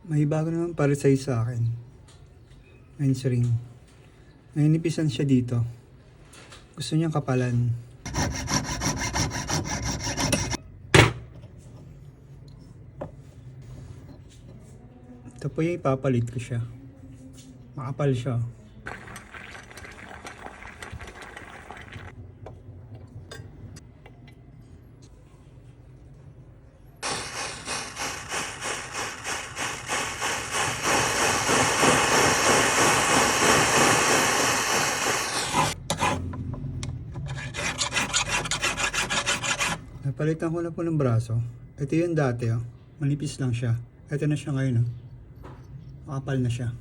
May bago naman para sa akin. Men's ring. Nainipisan siya dito. Gusto niyang kapalan. Ito po yung ipapalit ko siya. Makapal siya. Napalitan ko na po ng braso. Ito yung dati, oh. Manipis lang siya. Ito na siya ngayon, oh. Makapal na siya.